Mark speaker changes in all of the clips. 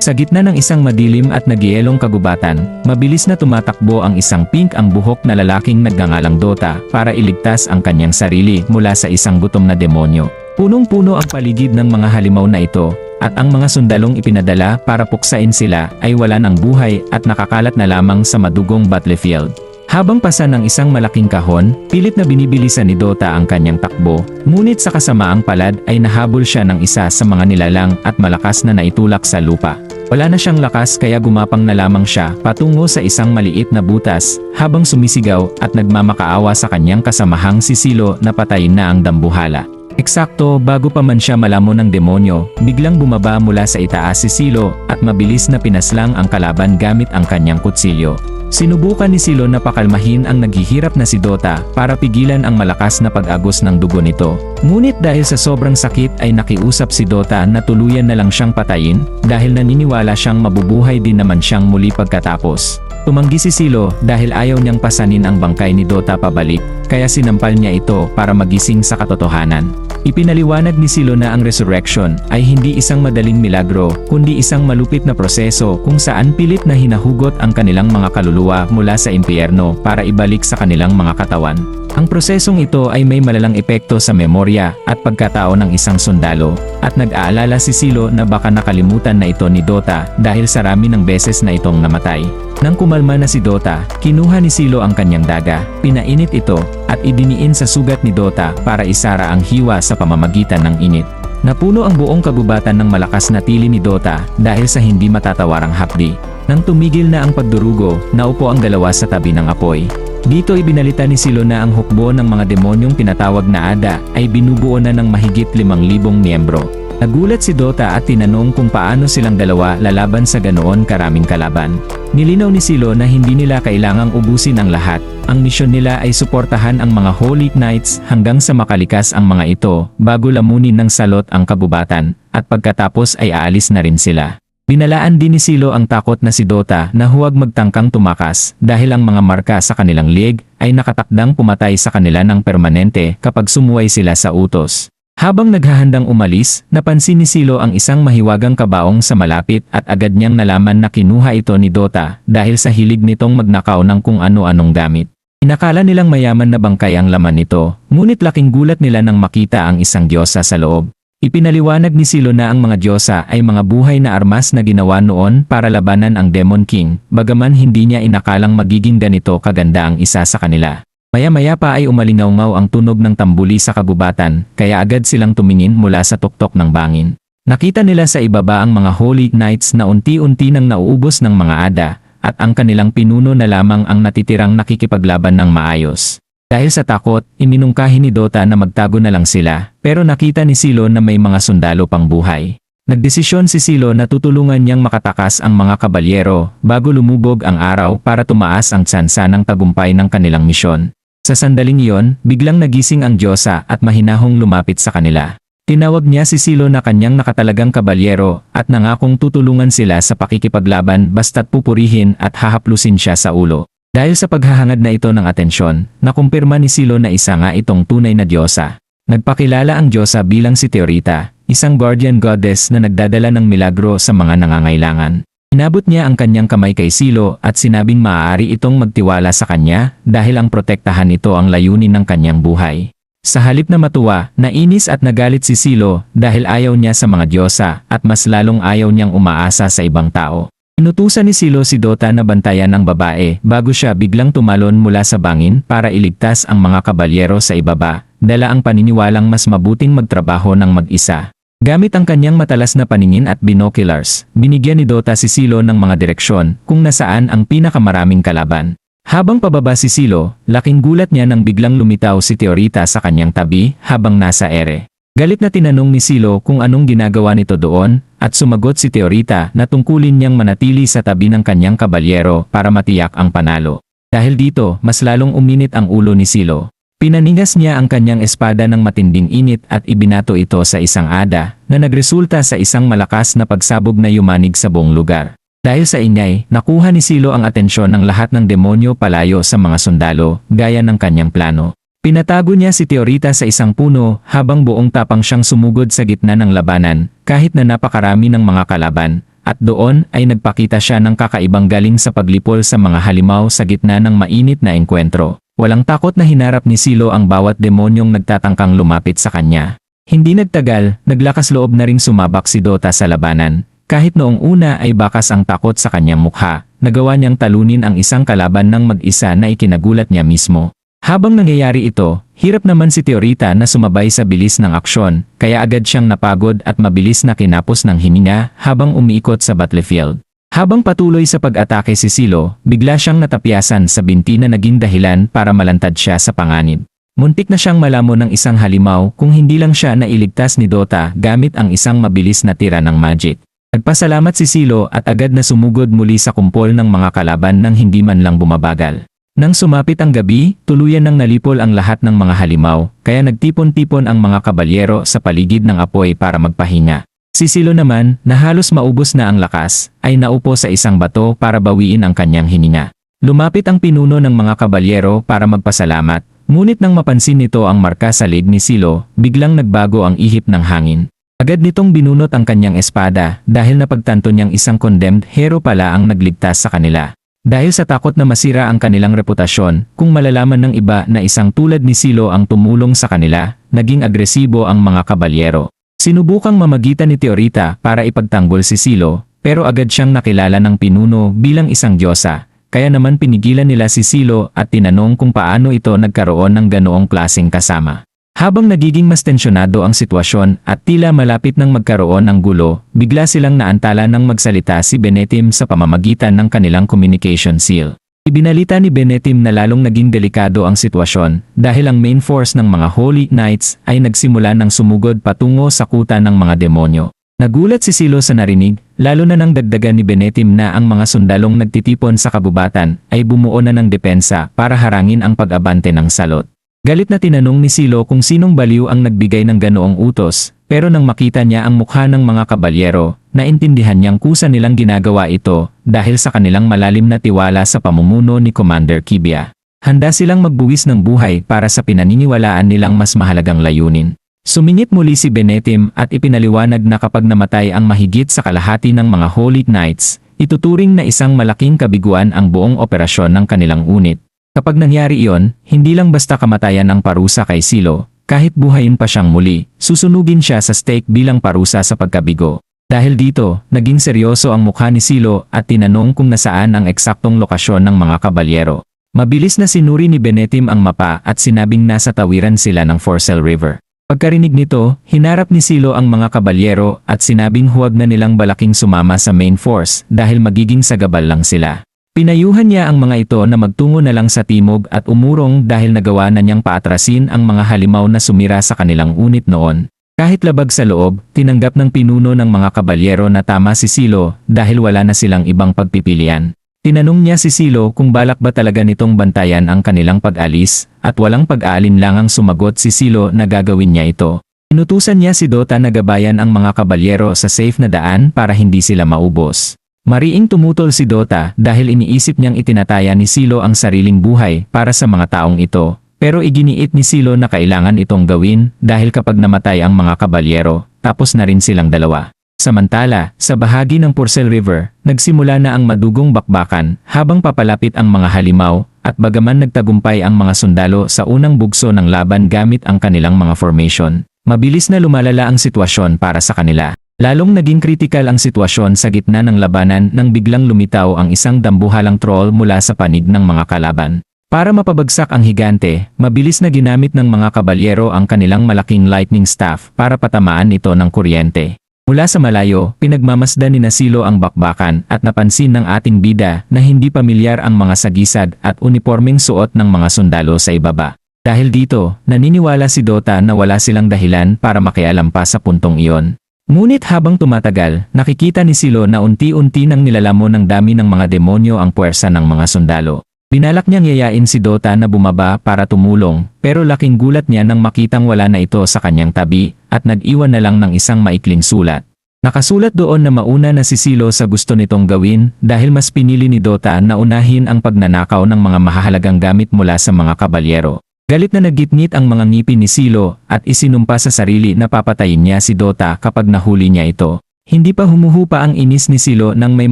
Speaker 1: Sa gitna ng isang madilim at nagyelong kagubatan, mabilis na tumatakbo ang isang pink ang buhok na lalaking nagngangalang Dota para iligtas ang kanyang sarili mula sa isang gutom na demonyo. Punong-puno ang paligid ng mga halimaw na ito, at ang mga sundalong ipinadala para puksain sila ay wala ng buhay at nakakalat na lamang sa madugong battlefield. Habang pasa ng isang malaking kahon, pilit na binibilisan ni Dota ang kanyang takbo, ngunit sa kasamaang palad ay nahabol siya ng isa sa mga nilalang at malakas na naitulak sa lupa. Wala na siyang lakas kaya gumapang na lamang siya patungo sa isang maliit na butas, habang sumisigaw at nagmamakaawa sa kanyang kasamahang si Silo na patayin na ang dambuhala. Eksakto bago pa man siya malamon ng demonyo, biglang bumaba mula sa itaas si Silo at mabilis na pinaslang ang kalaban gamit ang kanyang kutsilyo. Sinubukan ni Silo na pakalmahin ang naghihirap na si Dota para pigilan ang malakas na pag-agos ng dugo nito. Ngunit dahil sa sobrang sakit ay nakiusap si Dota na tuluyan na lang siyang patayin dahil naniniwala siyang mabubuhay din naman siyang muli pagkatapos. Tumanggi si Silo dahil ayaw niyang pasanin ang bangkay ni Dota pabalik, kaya sinampal niya ito para magising sa katotohanan. Ipinaliwanag ni Silo na ang resurrection ay hindi isang madaling milagro, kundi isang malupit na proseso kung saan pilit na hinahugot ang kanilang mga kaluluwa mula sa impyerno para ibalik sa kanilang mga katawan. Ang prosesong ito ay may malalang epekto sa memorya at pagkatao ng isang sundalo, at nag-aalala si Silo na baka nakalimutan na ito ni Dota dahil sa rami ng beses na itong namatay. Nang kumalma na si Dota, kinuha ni Silo ang kanyang daga, pinainit ito, at idiniin sa sugat ni Dota para isara ang hiwa sa pamamagitan ng init. Napuno ang buong kagubatan ng malakas na tili ni Dota dahil sa hindi matatawarang hapdi. Nang tumigil na ang pagdurugo, naupo ang dalawa sa tabi ng apoy. Dito ibinalita ni Silo na ang hukbo ng mga demonyong tinatawag na Ada ay binubuo na ng mahigit 5,000 miyembro. Nagulat si Dota at tinanong kung paano silang dalawa lalaban sa ganoon karaming kalaban. Nilinaw ni Silo na hindi nila kailangang ubusin ang lahat. Ang misyon nila ay suportahan ang mga Holy Knights hanggang sa makalikas ang mga ito bago lamunin ng salot ang kabubatan, at pagkatapos ay aalis na rin sila. Binalaan din ni Silo ang takot na si Dota na huwag magtangkang tumakas dahil ang mga marka sa kanilang leeg ay nakatakdang pumatay sa kanila ng permanente kapag sumuway sila sa utos. Habang naghahandang umalis, napansin ni Silo ang isang mahiwagang kabaong sa malapit at agad niyang nalaman na kinuha ito ni Dota dahil sa hilig nitong magnakaw ng kung ano-anong gamit. Inakala nilang mayaman na bangkay ang laman nito, ngunit laking gulat nila nang makita ang isang diyosa sa loob. Ipinaliwanag ni Silo na ang mga diyosa ay mga buhay na armas na ginawa noon para labanan ang Demon King, bagaman hindi niya inakalang magiging ganito kaganda ang isa sa kanila. Maya-maya pa ay umalingaw-ngaw ang tunog ng tambuli sa kagubatan, kaya agad silang tumingin mula sa tuktok ng bangin. Nakita nila sa ibaba ang mga Holy Knights na unti-unti nang nauubos ng mga Ada, at ang kanilang pinuno na lamang ang natitirang nakikipaglaban ng maayos. Dahil sa takot, iminungkahi ni Dota na magtago na lang sila, pero nakita ni Silo na may mga sundalo pang buhay. Nagdesisyon si Silo na tutulungan niyang makatakas ang mga kabalyero bago lumubog ang araw para tumaas ang tsansa ng tagumpay ng kanilang misyon. Sa sandaling iyon, biglang nagising ang diyosa at mahinahong lumapit sa kanila. Tinawag niya si Silo na kanyang nakatalagang kabalyero at nangakong tutulungan sila sa pakikipaglaban basta't pupurihin at hahaplusin siya sa ulo. Dahil sa paghahangad na ito ng atensyon, nakumpirma ni Silo na isa nga itong tunay na diyosa. Nagpakilala ang diyosa bilang si Teorita, isang guardian goddess na nagdadala ng milagro sa mga nangangailangan. Inabot niya ang kanyang kamay kay Silo at sinabing maaari itong magtiwala sa kanya dahil ang protektahan ito ang layunin ng kanyang buhay. Sa halip na matuwa, nainis at nagalit si Silo dahil ayaw niya sa mga diyosa at mas lalong ayaw niyang umaasa sa ibang tao. Inutusan ni Silo si Dota na bantayan ng babae bago siya biglang tumalon mula sa bangin para iligtas ang mga kabalyero sa ibaba, dala ang paniniwalang mas mabuting magtrabaho ng mag-isa. Gamit ang kanyang matalas na paningin at binoculars, binigyan ni Dota si Silo ng mga direksyon kung nasaan ang pinakamaraming kalaban. Habang pababa si Silo, laking gulat niya nang biglang lumitaw si Teorita sa kanyang tabi habang nasa ere. Galit na tinanong ni Silo kung anong ginagawa nito doon, at sumagot si Teorita na tungkulin niyang manatili sa tabi ng kanyang kabalyero para matiyak ang panalo. Dahil dito, mas lalong uminit ang ulo ni Silo. Pinaningas niya ang kanyang espada ng matinding init at ibinato ito sa isang Ada, na nagresulta sa isang malakas na pagsabog na yumanig sa buong lugar. Dahil sa ingay, nakuha ni Silo ang atensyon ng lahat ng demonyo palayo sa mga sundalo, gaya ng kanyang plano. Pinatago niya si Teorita sa isang puno habang buong tapang siyang sumugod sa gitna ng labanan, kahit na napakarami ng mga kalaban, at doon ay nagpakita siya ng kakaibang galing sa paglipol sa mga halimaw sa gitna ng mainit na engkwentro. Walang takot na hinarap ni Silo ang bawat demonyong nagtatangkang lumapit sa kanya. Hindi nagtagal, naglakas loob na ring sumabak si Dota sa labanan. Kahit noong una ay bakas ang takot sa kanyang mukha, nagawa niyang talunin ang isang kalaban ng mag-isa na ikinagulat niya mismo. Habang nangyayari ito, hirap naman si Teorita na sumabay sa bilis ng aksyon, kaya agad siyang napagod at mabilis na kinapos ng hininga habang umiikot sa battlefield. Habang patuloy sa pag-atake si Silo, bigla siyang natapyasan sa binti na naging dahilan para malantad siya sa panganib. Muntik na siyang malamon ng isang halimaw kung hindi lang siya nailigtas ni Dota gamit ang isang mabilis na tira ng magic. Nagpasalamat si Silo at agad na sumugod muli sa kumpol ng mga kalaban nang hindi man lang bumabagal. Nang sumapit ang gabi, tuluyan nang nalipol ang lahat ng mga halimaw, kaya nagtipon-tipon ang mga kabalyero sa paligid ng apoy para magpahinga. Si Silo naman, na halos maubos na ang lakas, ay naupo sa isang bato para bawiin ang kanyang hininga. Lumapit ang pinuno ng mga kabalyero para magpasalamat, ngunit nang mapansin nito ang marka sa leg ni Silo, biglang nagbago ang ihip ng hangin. Agad nitong binunot ang kanyang espada dahil napagtanto niyang isang condemned hero pala ang nagligtas sa kanila. Dahil sa takot na masira ang kanilang reputasyon, kung malalaman ng iba na isang tulad ni Silo ang tumulong sa kanila, naging agresibo ang mga kabalyero. Sinubukang mamagitan ni Teorita para ipagtanggol si Silo, pero agad siyang nakilala ng pinuno bilang isang diyosa, kaya naman pinigilan nila si Silo at tinanong kung paano ito nagkaroon ng ganoong klaseng kasama. Habang nagiging mas tensyonado ang sitwasyon at tila malapit nang magkaroon ng gulo, bigla silang naantala ng magsalita si Benetim sa pamamagitan ng kanilang communication seal. Ibinalita ni Benetim na lalong naging delikado ang sitwasyon dahil ang main force ng mga Holy Knights ay nagsimula ng sumugod patungo sa kuta ng mga demonyo. Nagulat si Silo sa narinig, lalo na nang dagdagan ni Benetim na ang mga sundalong nagtitipon sa kabubatan ay bumuo na ng depensa para harangin ang pag-abante ng salot. Galit na tinanong ni Silo kung sinong baliw ang nagbigay ng ganoong utos, pero nang makita niya ang mukha ng mga kabalyero, naintindihan niyang kusa nilang ginagawa ito dahil sa kanilang malalim na tiwala sa pamumuno ni Commander Kibia. Handa silang magbuwis ng buhay para sa pinaniniwalaan nilang mas mahalagang layunin. Sumingit muli si Benetim at ipinaliwanag na kapag namatay ang mahigit sa kalahati ng mga Holy Knights, ituturing na isang malaking kabiguan ang buong operasyon ng kanilang unit. Kapag nangyari iyon, hindi lang basta kamatayan ang parusa kay Silo, kahit buhayin pa siyang muli, susunugin siya sa stake bilang parusa sa pagkabigo. Dahil dito, naging seryoso ang mukha ni Silo at tinanong kung nasaan ang eksaktong lokasyon ng mga kabalyero. Mabilis na sinuri ni Benetim ang mapa at sinabing nasa tawiran sila ng Forcel River. Pagkarinig nito, hinarap ni Silo ang mga kabalyero at sinabing huwag na nilang balaking sumama sa main force dahil magiging sagabal lang sila. Pinayuhan niya ang mga ito na magtungo na lang sa timog at umurong dahil nagawa na niyang paatrasin ang mga halimaw na sumira sa kanilang unit noon. Kahit labag sa loob, tinanggap ng pinuno ng mga kabalyero na tama si Silo dahil wala na silang ibang pagpipilian. Tinanong niya si Silo kung balak ba talaga nitong bantayan ang kanilang pag-alis at walang pag-aalinlangang sumagot si Silo na gagawin niya ito. Inutusan niya si Dota na gabayan ang mga kabalyero sa safe na daan para hindi sila maubos. Mariing tumutol si Dota dahil iniisip niyang itinataya ni Silo ang sariling buhay para sa mga taong ito, pero iginiit ni Silo na kailangan itong gawin dahil kapag namatay ang mga kabalyero, tapos na rin silang dalawa. Samantala, sa bahagi ng Forcel River, nagsimula na ang madugong bakbakan habang papalapit ang mga halimaw at bagaman nagtagumpay ang mga sundalo sa unang bugso ng laban gamit ang kanilang mga formation, mabilis na lumalala ang sitwasyon para sa kanila. Lalong naging kritikal ang sitwasyon sa gitna ng labanan nang biglang lumitaw ang isang dambuhalang troll mula sa panig ng mga kalaban. Para mapabagsak ang higante, mabilis na ginamit ng mga kabalyero ang kanilang malaking lightning staff para patamaan ito ng kuryente. Mula sa malayo, pinagmamasdan ni Silo ang bakbakan at napansin ng ating bida na hindi pamilyar ang mga sagisag at unipormeng suot ng mga sundalo sa ibaba. Dahil dito, naniniwala si Dota na wala silang dahilan para makialam pa sa puntong iyon. Ngunit habang tumatagal, nakikita ni Silo na unti-unti nang nilalamon ng dami ng mga demonyo ang puwersa ng mga sundalo. Binalak niyang yayain si Dota na bumaba para tumulong, pero laking gulat niya nang makitang wala na ito sa kanyang tabi at nag-iwan na lang ng isang maikling sulat. Nakasulat doon na mauna na si Silo sa gusto nitong gawin dahil mas pinili ni Dota na unahin ang pagnanakaw ng mga mahahalagang gamit mula sa mga kabalyero. Galit na nagitngit ang mga ngipin ni Silo at isinumpa sa sarili na papatayin niya si Dota kapag nahuli niya ito. Hindi pa humuhupa ang inis ni Silo nang may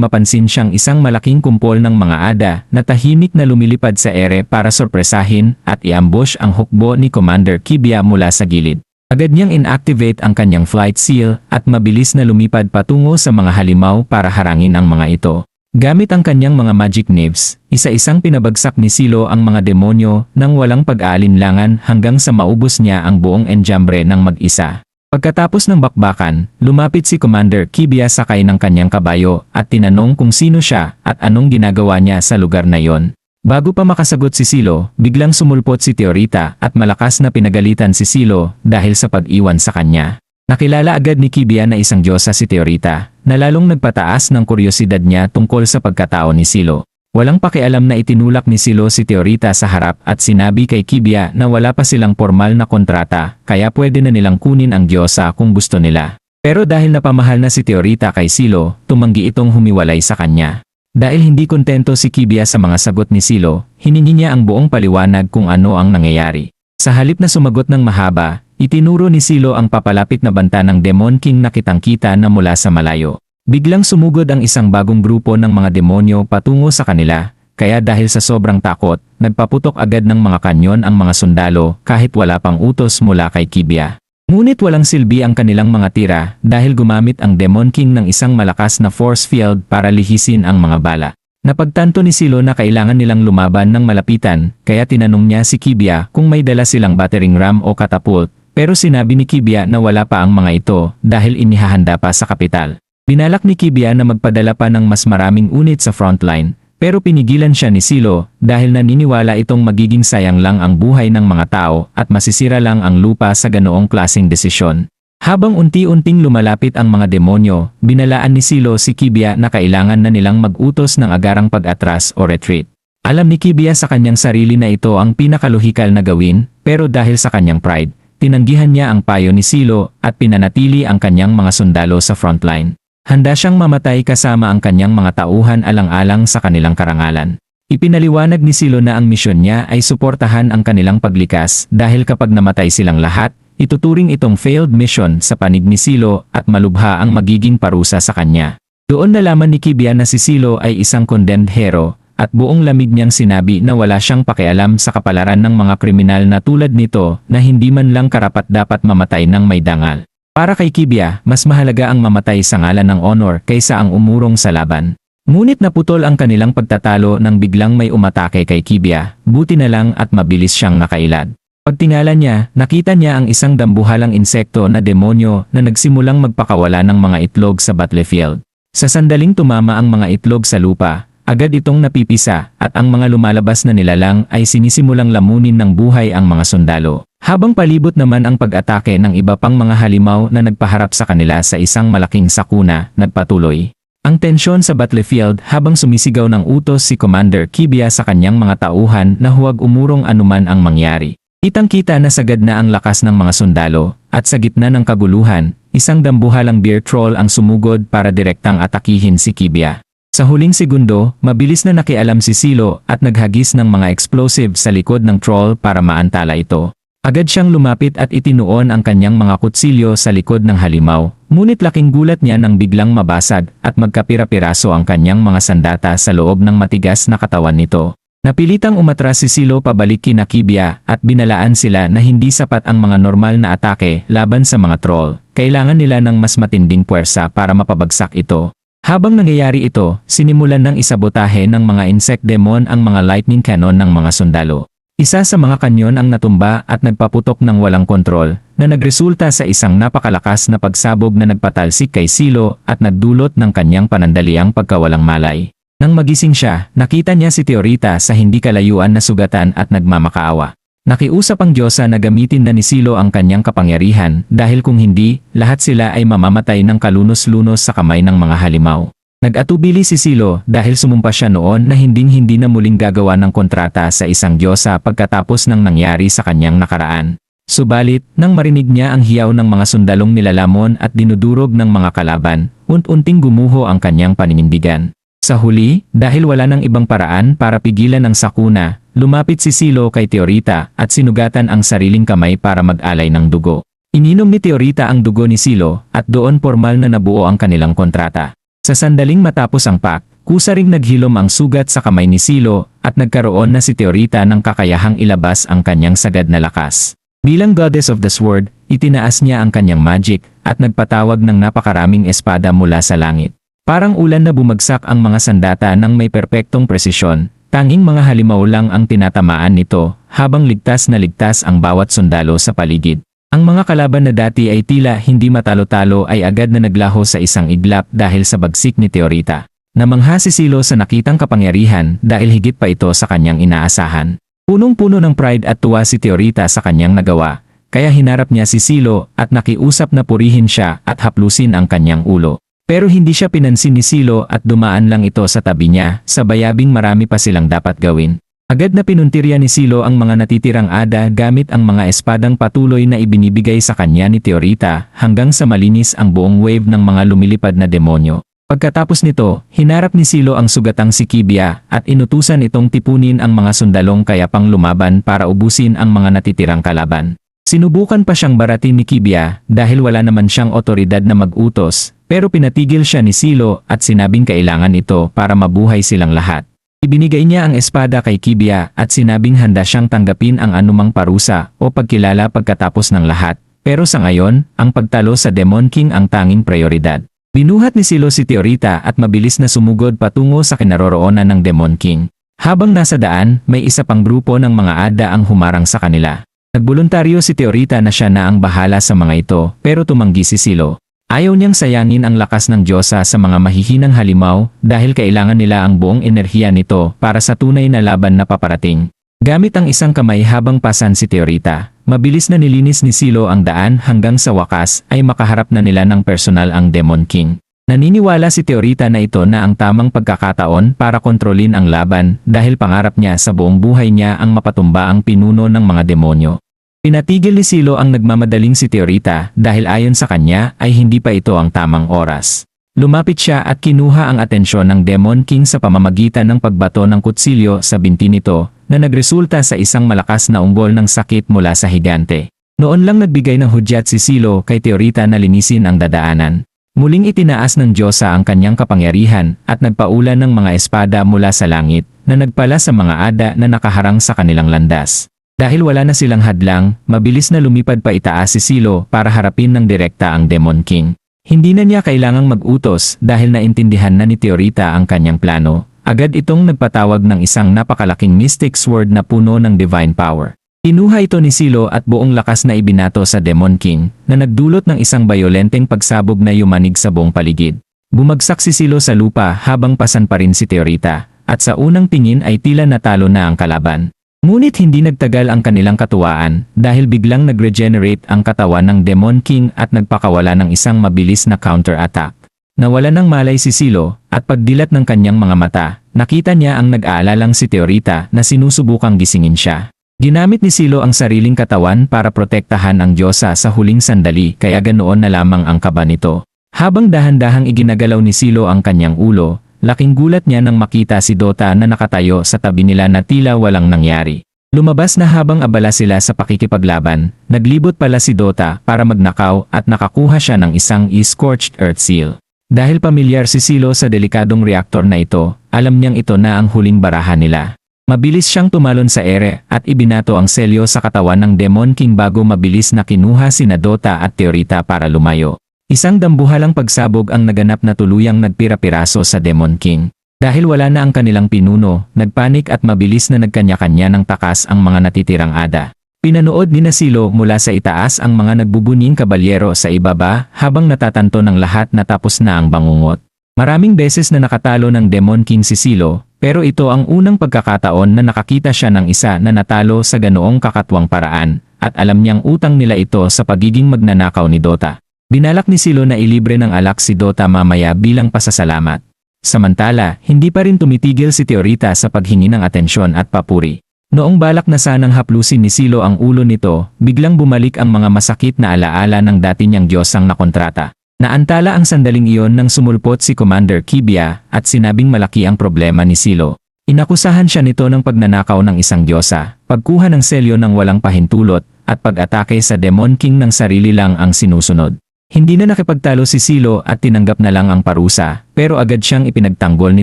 Speaker 1: mapansin siyang isang malaking kumpol ng mga ada na tahimik na lumilipad sa ere para sorpresahin at i-ambush ang hukbo ni Commander Kibiya mula sa gilid. Agad niyang inactivate ang kanyang flight seal at mabilis na lumipad patungo sa mga halimaw para harangin ang mga ito. Gamit ang kanyang mga magic knives, isa-isang pinabagsak ni Silo ang mga demonyo nang walang pag-aalinlangan hanggang sa maubos niya ang buong enjambre ng mag-isa. Pagkatapos ng bakbakan, lumapit si Commander Kibiya sakay ng kanyang kabayo at tinanong kung sino siya at anong ginagawa niya sa lugar na yon. Bago pa makasagot si Silo, biglang sumulpot si Teorita at malakas na pinagalitan si Silo dahil sa pag-iwan sa kanya. Nakilala agad ni Kibiya na isang diyosa si Teorita, na lalong nagpataas ng kuryosidad niya tungkol sa pagkatao ni Silo. Walang pakialam na itinulak ni Silo si Teorita sa harap at sinabi kay Kibiya na wala pa silang formal na kontrata, kaya pwede na nilang kunin ang diyosa kung gusto nila. Pero dahil napamahal na si Teorita kay Silo, tumanggi itong humiwalay sa kanya. Dahil hindi kontento si Kibiya sa mga sagot ni Silo, hiningi niya ang buong paliwanag kung ano ang nangyayari. Sa halip na sumagot ng mahaba, itinuro ni Silo ang papalapit na banta ng Demon King na kitang-kita na mula sa malayo. Biglang sumugod ang isang bagong grupo ng mga demonyo patungo sa kanila, kaya dahil sa sobrang takot, nagpaputok agad ng mga kanyon ang mga sundalo kahit wala pang utos mula kay Kibiya. Ngunit walang silbi ang kanilang mga tira dahil gumamit ang Demon King ng isang malakas na force field para lihisin ang mga bala. Napagtanto ni Silo na kailangan nilang lumaban ng malapitan, kaya tinanong niya si Kibiya kung may dala silang battering ram o catapult, pero sinabi ni Kibiya na wala pa ang mga ito dahil inihahanda pa sa kapital. Binalak ni Kibiya na magpadala pa ng mas maraming unit sa frontline, pero pinigilan siya ni Silo dahil naniniwala itong magiging sayang lang ang buhay ng mga tao at masisira lang ang lupa sa ganoong klaseng desisyon. Habang unti-unting lumalapit ang mga demonyo, binalaan ni Silo si Kibiya na kailangan na nilang mag-utos ng agarang pag-atras o retreat. Alam ni Kibiya sa kanyang sarili na ito ang pinakalohikal na gawin, pero dahil sa kanyang pride, tinanggihan niya ang payo ni Silo at pinanatili ang kanyang mga sundalo sa frontline. Handa siyang mamatay kasama ang kanyang mga tauhan alang-alang sa kanilang karangalan. Ipinaliwanag ni Silo na ang misyon niya ay suportahan ang kanilang paglikas dahil kapag namatay silang lahat, ituturing itong failed mission sa panig ni Silo at malubha ang magiging parusa sa kanya. Doon nalaman ni Kibiya na si Silo ay isang condemned hero at buong lamig niyang sinabi na wala siyang pakialam sa kapalaran ng mga kriminal na tulad nito na hindi man lang karapat-dapat mamatay ng may dangal. Para kay Kibiya, mas mahalaga ang mamatay sa ngalan ng honor kaysa ang umurong sa laban. Ngunit naputol ang kanilang pagtatalo nang biglang may umatake kay Kibiya, buti na lang at mabilis siyang nakailad. Pagtingala niya, nakita niya ang isang dambuhalang insekto na demonyo na nagsimulang magpakawala ng mga itlog sa battlefield. Sa sandaling tumama ang mga itlog sa lupa, agad itong napipisa at ang mga lumalabas na nilalang ay sinisimulang lamunin ng buhay ang mga sundalo. Habang palibot naman ang pag-atake ng iba pang mga halimaw na nagpaharap sa kanila sa isang malaking sakuna, nagpatuloy. Ang tensyon sa battlefield habang sumisigaw ng utos si Commander Kibiya sa kanyang mga tauhan na huwag umurong anuman ang mangyari. Kitang-kita na sagad na ang lakas ng mga sundalo, at sa gitna ng kaguluhan, isang dambuhalang bear troll ang sumugod para direktang atakihin si Kibiya. Sa huling segundo, mabilis na nakialam si Silo at naghagis ng mga explosive sa likod ng troll para maantala ito. Agad siyang lumapit at itinuon ang kanyang mga kutsilyo sa likod ng halimaw, ngunit laking gulat niya nang biglang mabasag at magkapira-piraso ang kanyang mga sandata sa loob ng matigas na katawan nito. Napilitang umatras si Silo pabalik kina Kibiya at binalaan sila na hindi sapat ang mga normal na atake laban sa mga troll. Kailangan nila ng mas matinding puwersa para mapabagsak ito. Habang nangyayari ito, sinimulan ng isabotahe ng mga insect demon ang mga lightning cannon ng mga sundalo. Isa sa mga kanyon ang natumba at nagpaputok ng walang kontrol, na nagresulta sa isang napakalakas na pagsabog na nagpatalsik kay Silo at nagdulot ng kanyang panandaliang pagkawalang malay. Nang magising siya, nakita niya si Teorita sa hindi kalayuan na sugatan at nagmamakaawa. Nakiusap ang diyosa na gamitin na ni Silo ang kanyang kapangyarihan dahil kung hindi, lahat sila ay mamamatay ng kalunos-lunos sa kamay ng mga halimaw. Nag-atubili si Silo dahil sumumpa siya noon na hinding-hindi na muling gagawa ng kontrata sa isang diyosa pagkatapos ng nangyari sa kanyang nakaraan. Subalit, nang marinig niya ang hiyaw ng mga sundalong nilalamon at dinudurog ng mga kalaban, unti-unting gumuho ang kanyang paninindigan. Sa huli, dahil wala nang ibang paraan para pigilan ang sakuna, lumapit si Silo kay Teorita at sinugatan ang sariling kamay para mag-alay ng dugo. Ininom ni Teorita ang dugo ni Silo at doon formal na nabuo ang kanilang kontrata. Sa sandaling matapos ang pact, kusa ring naghilom ang sugat sa kamay ni Silo at nagkaroon na si Teorita ng kakayahang ilabas ang kanyang sagad na lakas. Bilang Goddess of the Sword, itinaas niya ang kanyang magic at nagpatawag ng napakaraming espada mula sa langit. Parang ulan na bumagsak ang mga sandata ng may perpektong presisyon, tanging mga halimaw lang ang tinatamaan nito habang ligtas na ligtas ang bawat sundalo sa paligid. Ang mga kalaban na dati ay tila hindi matalo-talo ay agad na naglaho sa isang iglap dahil sa bagsik ni Teorita. Namangha si Silo sa nakitang kapangyarihan dahil higit pa ito sa kanyang inaasahan. Punong-puno ng pride at tuwa si Teorita sa kanyang nagawa, kaya hinarap niya si Silo at nakiusap na purihin siya at haplusin ang kanyang ulo. Pero hindi siya pinansin ni Silo at dumaan lang ito sa tabi niya, sa bayabing marami pa silang dapat gawin. Agad na pinuntirya ni Silo ang mga natitirang ada gamit ang mga espadang patuloy na ibinibigay sa kanya ni Teorita hanggang sa malinis ang buong wave ng mga lumilipad na demonyo. Pagkatapos nito, hinarap ni Silo ang sugatang si Kibia at inutusan itong tipunin ang mga sundalong kayapang lumaban para ubusin ang mga natitirang kalaban. Sinubukan pa siyang baratin ni Kibia dahil wala naman siyang otoridad na mag-utos, pero pinatigil siya ni Silo at sinabing kailangan ito para mabuhay silang lahat. Ibinigay niya ang espada kay Kibia at sinabing handa siyang tanggapin ang anumang parusa o pagkilala pagkatapos ng lahat, pero sa ngayon, ang pagtalo sa Demon King ang tanging prioridad. Binuhat ni Silo si Teorita at mabilis na sumugod patungo sa kinaroroonan ng Demon King. Habang nasa daan, may isa pang grupo ng mga ada ang humarang sa kanila. Nagboluntaryo si Teorita na siya na ang bahala sa mga ito, pero tumanggi si Silo. Ayaw niyang sayangin ang lakas ng Diyosa sa mga mahihinang halimaw dahil kailangan nila ang buong enerhiya nito para sa tunay na laban na paparating. Gamit ang isang kamay habang pasan si Teorita, mabilis na nilinis ni Silo ang daan hanggang sa wakas ay makaharap na nila ng personal ang Demon King. Naniniwala si Teorita na ito na ang tamang pagkakataon para kontrolin ang laban dahil pangarap niya sa buong buhay niya ang mapatumba ang pinuno ng mga demonyo. Pinatigil ni Silo ang nagmamadaling si Teorita dahil ayon sa kanya ay hindi pa ito ang tamang oras. Lumapit siya at kinuha ang atensyon ng Demon King sa pamamagitan ng pagbato ng kutsilyo sa binti nito na nagresulta sa isang malakas na unggol ng sakit mula sa higante. Noon lang nagbigay ng hudyat si Silo kay Teorita na linisin ang dadaanan. Muling itinaas ng Diyosa ang kanyang kapangyarihan at nagpaulan ng mga espada mula sa langit na nagpala sa mga ada na nakaharang sa kanilang landas. Dahil wala na silang hadlang, mabilis na lumipad pa itaas si Silo para harapin ng direkta ang Demon King. Hindi na niya kailangang mag-utos dahil naintindihan na ni Teorita ang kanyang plano. Agad itong nagpatawag ng isang napakalaking mystic sword na puno ng divine power. Kinuha ito ni Silo at buong lakas na ibinato sa Demon King na nagdulot ng isang bayolenteng pagsabog na yumanig sa buong paligid. Bumagsak si Silo sa lupa habang pasan pa rin si Teorita at sa unang tingin ay tila natalo na ang kalaban. Ngunit hindi nagtagal ang kanilang katuwaan dahil biglang nag-regenerate ang katawan ng Demon King at nagpakawala ng isang mabilis na counter-attack. Nawala ng malay si Silo at pagdilat ng kanyang mga mata, nakita niya ang nag-aalalang si Teorita na sinusubukang gisingin siya. Ginamit ni Silo ang sariling katawan para protektahan ang Diyosa sa huling sandali kaya ganoon na lamang ang kaba nito. Habang dahan-dahang iginagalaw ni Silo ang kanyang ulo, laking gulat niya nang makita si Dota na nakatayo sa tabi nila na tila walang nangyari. Lumabas na habang abala sila sa pakikipaglaban, naglibot pala si Dota para magnakaw at nakakuha siya ng isang scorched earth seal. Dahil pamilyar si Silo sa delikadong reaktor na ito, alam niyang ito na ang huling barahan nila. Mabilis siyang tumalon sa ere at ibinato ang selyo sa katawan ng Demon King bago mabilis na kinuha sina Dota at Teorita para lumayo. Isang dambuhalang pagsabog ang naganap na tuluyang nagpira-piraso sa Demon King. Dahil wala na ang kanilang pinuno, nagpanik at mabilis na nagkanya-kanya ng takas ang mga natitirang ada. Pinanood ni Silo mula sa itaas ang mga nagbubuning kabalyero sa ibaba habang natatanto ng lahat na tapos na ang bangungot. Maraming beses na nakatalo ng Demon King si Silo, pero ito ang unang pagkakataon na nakakita siya ng isa na natalo sa ganoong kakatwang paraan, at alam niyang utang nila ito sa pagiging magnanakaw ni Dota. Binalak ni Silo na ilibre ng alak si Dota mamaya bilang pasasalamat. Samantala, hindi pa rin tumitigil si Teorita sa paghingi ng atensyon at papuri. Noong balak na sanang haplusin ni Silo ang ulo nito, biglang bumalik ang mga masakit na alaala ng dati niyang Diyosang nakontrata. Naantala ang sandaling iyon nang sumulpot si Commander Kibia at sinabing malaki ang problema ni Silo. Inakusahan siya nito ng pagnanakaw ng isang Diyosa, pagkuha ng selyo ng walang pahintulot, at pag-atake sa Demon King ng sarili lang ang sinusunod. Hindi na nakipagtalo si Silo at tinanggap na lang ang parusa, pero agad siyang ipinagtanggol ni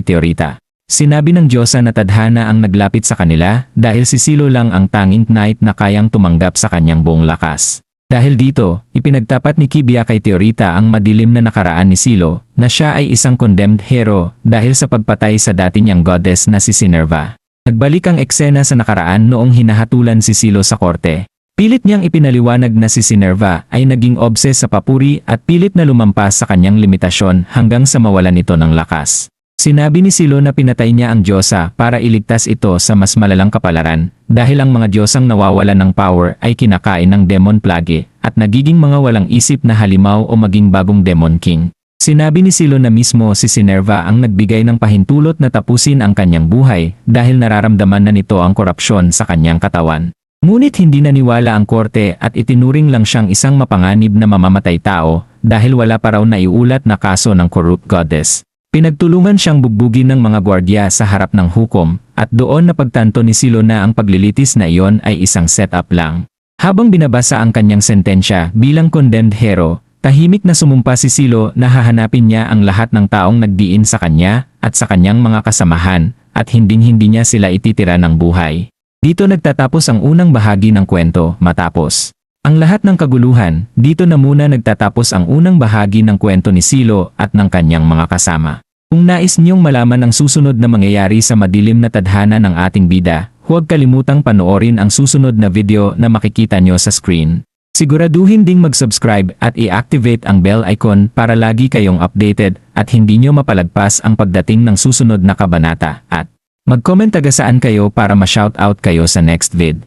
Speaker 1: Teorita. Sinabi ng Diyosa na tadhana ang naglapit sa kanila dahil si Silo lang ang tanging knight na kayang tumanggap sa kanyang buong lakas. Dahil dito, ipinagtapat ni Kibia kay Teorita ang madilim na nakaraan ni Silo na siya ay isang condemned hero dahil sa pagpatay sa dati niyang goddess na si Sinerva. Nagbalik ang eksena sa nakaraan noong hinahatulan si Silo sa korte. Pilit niyang ipinaliwanag na si Sinerva ay naging obses sa papuri at pilit na lumampas sa kanyang limitasyon hanggang sa mawalan ito ng lakas. Sinabi ni Silo na pinatay niya ang Diyosa para iligtas ito sa mas malalang kapalaran dahil ang mga Diyosang nawawalan ng power ay kinakain ng Demon Plague at nagiging mga walang isip na halimaw o maging bagong Demon King. Sinabi ni Silo na mismo si Sinerva ang nagbigay ng pahintulot na tapusin ang kanyang buhay dahil nararamdaman na nito ang korupsyon sa kanyang katawan. Ngunit hindi naniwala ang korte at itinuring lang siyang isang mapanganib na mamamatay tao dahil wala pa raw naiulat na kaso ng corrupt goddess. Pinagtulungan siyang bugbugin ng mga gwardiya sa harap ng hukom at doon napagtanto ni Silo na ang paglilitis na iyon ay isang setup lang. Habang binabasa ang kanyang sentensya bilang condemned hero, tahimik na sumumpa si Silo na hahanapin niya ang lahat ng taong nagdiin sa kanya at sa kanyang mga kasamahan at hinding-hindi niya sila ititira ng buhay. Dito nagtatapos ang unang bahagi ng kwento matapos ang lahat ng kaguluhan. Dito na muna nagtatapos ang unang bahagi ng kwento ni Silo at ng kanyang mga kasama. Kung nais niyong malaman ang susunod na mangyayari sa madilim na tadhana ng ating bida, huwag kalimutang panoorin ang susunod na video na makikita nyo sa screen. Siguraduhin ding mag-subscribe at i-activate ang bell icon para lagi kayong updated at hindi nyo mapalagpas ang pagdating ng susunod na kabanata at mag-comment taga saan kayo para ma-shoutout kayo sa next vid.